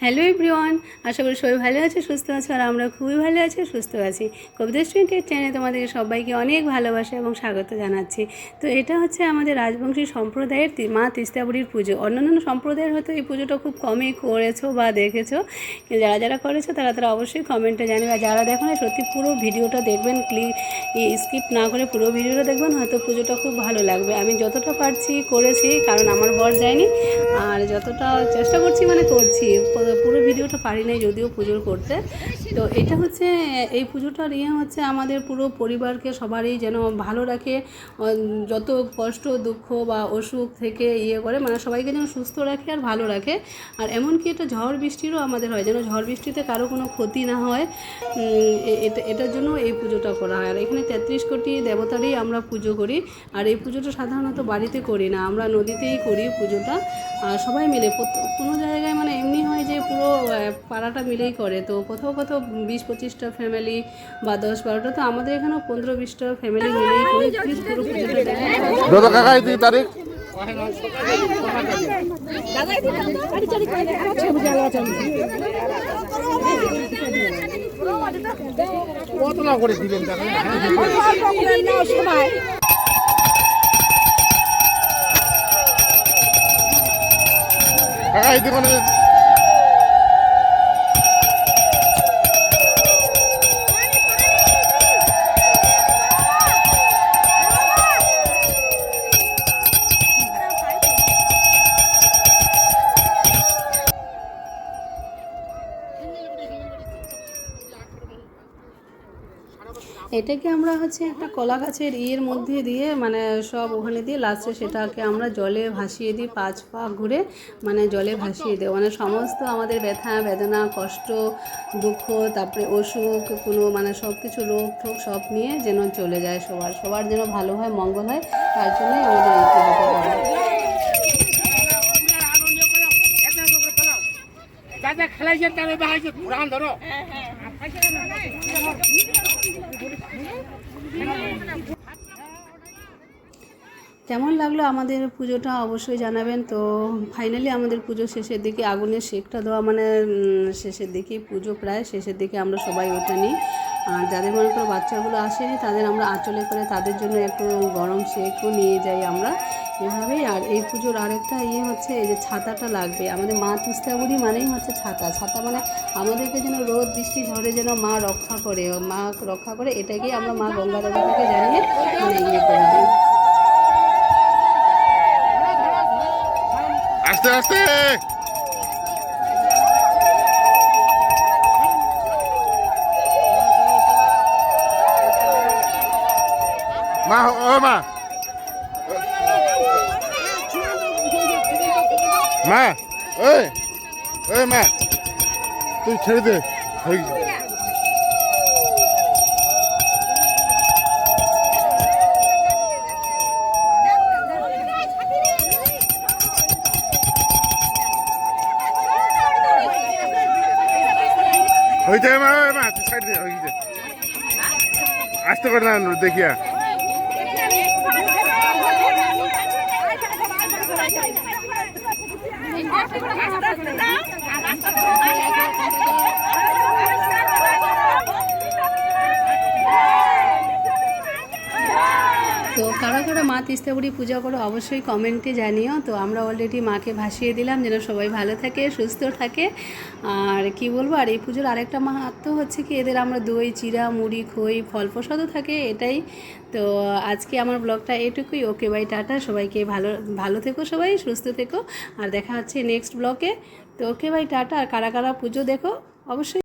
Hello everyone, আশা করি সবাই ভালো আছে, সুস্থ আছে। আর আমরা খুবই ভালো আছি, সুস্থ আছি। কবিতা স্টুডেন্টের চ্যানেলে তোমাদেরকে সবাইকে অনেক ভালোবাসা এবং স্বাগত জানাচ্ছি। তো এটা হচ্ছে আমাদের রাজবংশী সম্প্রদায়ের মা তিস্তা বুড়ির পুজো। অন্যান্য সম্প্রদায়ের হয়তো এই পুজোটা খুব কমই করেছো বা দেখেছো, কিন্তু যারা যারা করেছো তারা অবশ্যই কমেন্টে জানাবে। আর যারা দেখো না, সত্যি পুরো ভিডিওটা দেখবেন, স্কিপ না করে পুরো ভিডিওটা দেখবেন, হয়তো পুজোটা খুব ভালো লাগবে। আমি যতটা পারছি করেছি, কারণ আমার বর যায়নি, আর যতটা চেষ্টা করছি করছি। পুরো ভিডিওটা পারি নাই যদিও পুজোর করতে। তো এটা হচ্ছে এই পুজোটার হচ্ছে আমাদের পুরো পরিবারকে সবারই যেন ভালো রাখে, যত কষ্ট দুঃখ বা অসুখ থেকে করে সবাইকে যেন সুস্থ রাখে আর ভালো রাখে। আর এমনকি এটা ঝড় বৃষ্টিরও আমাদের হয়, যেন ঝড় বৃষ্টিতে কারো কোনো ক্ষতি না হয়, এটার জন্য এই পুজোটা করা হয়। আর এখানে 33 কোটি দেবতারই আমরা পুজো করি। আর এই পুজোটা সাধারণত বাড়িতে করি না, আমরা নদীতেই করি পুজোটা। আর সবাই মিলে কোনো জায়গায় এমনি হয় যে পুরো পাড়াটা মিলেই করে। তো কোথাও 20-25টা ফ্যামিলি বা 10-12টা, তো আমাদের এখানেও 15-20টা ফ্যামিলি মিলেই করি। প্লিজ পুরো পুজোটা দেখেন। কতটা করে দিবেন এটাকে আমরা হচ্ছে একটা কলা গাছের মধ্যে দিয়ে সব ওখানে দিয়ে লাস্টে সেটাকে আমরা জলে ভাসিয়ে দিই, 5 পা ঘুরে জলে ভাসিয়ে দিই। সমস্ত আমাদের ব্যথা বেদনা কষ্ট দুঃখ, তারপরে অসুখ, কোনো সব কিছু রোগ ঠোক সব নিয়ে যেন চলে যায়, সবার যেন ভালো হয়, মঙ্গল হয়, তার জন্যই আমাদের এই পুজোটা করা। কেমন লাগলো আমাদের পুজোটা অবশ্যই জানাবেন। তো ফাইনালি আমাদের পুজো শেষের দিকে, আগুনের শেকটা দেওয়া শেষের দিকে, পুজো প্রায় শেষের দিকে আমরা সবাই ওঠে নিই। আর যাদের মনে করো বাচ্চাগুলো আসেনি, তাদের আমরা আঁচলে করে তাদের জন্য একটু গরম শেকও নিয়ে যাই আমরা এভাবেই। আর এই পুজোর আরেকটা হচ্ছে এই যে ছাতাটা লাগবে। আমাদের মা তিস্তা বুড়ি মানেই হচ্ছে ছাতা আমাদেরকে যেন রোদ বৃষ্টি ঝড়ে যেন মা রক্ষা করে, এটাকেই আমরা মা গঙ্গা দেবতাকে জানিয়ে করে দিই। আস্তে আস্তে মা, ও মা, মা, ওই ওই মা, তুই ছেড়ে দে। হইতে মা, মা তুই সাইড দে, হইতে আসতে করে না দেখিয়া। তো কারা মা তিস্তা বুড়ি পূজা করো অবশ্যই কমেন্টে জানিও। তো আমরা অলরেডি মাকে ভাসিয়ে দিলাম যেন সবাই ভালো থাকে সুস্থ থাকে। আর কি বলবো, আর এই পুজোর আরেকটা মাহাত্ম্য হচ্ছে কি, এদের আমরা দই চিরা মুড়ি খই ফল প্রসাদও থাকে, এটাই। তো আজকে আমার ব্লগটা এটুকুই। Okay bye, tata. সবাইকে ভালো থেকো, সবাই সুস্থ থেকো, আর দেখা হচ্ছে নেক্সট ব্লগে। তো ওকে বাই, টাটা। আর কারা পুজো দেখো অবশ্যই।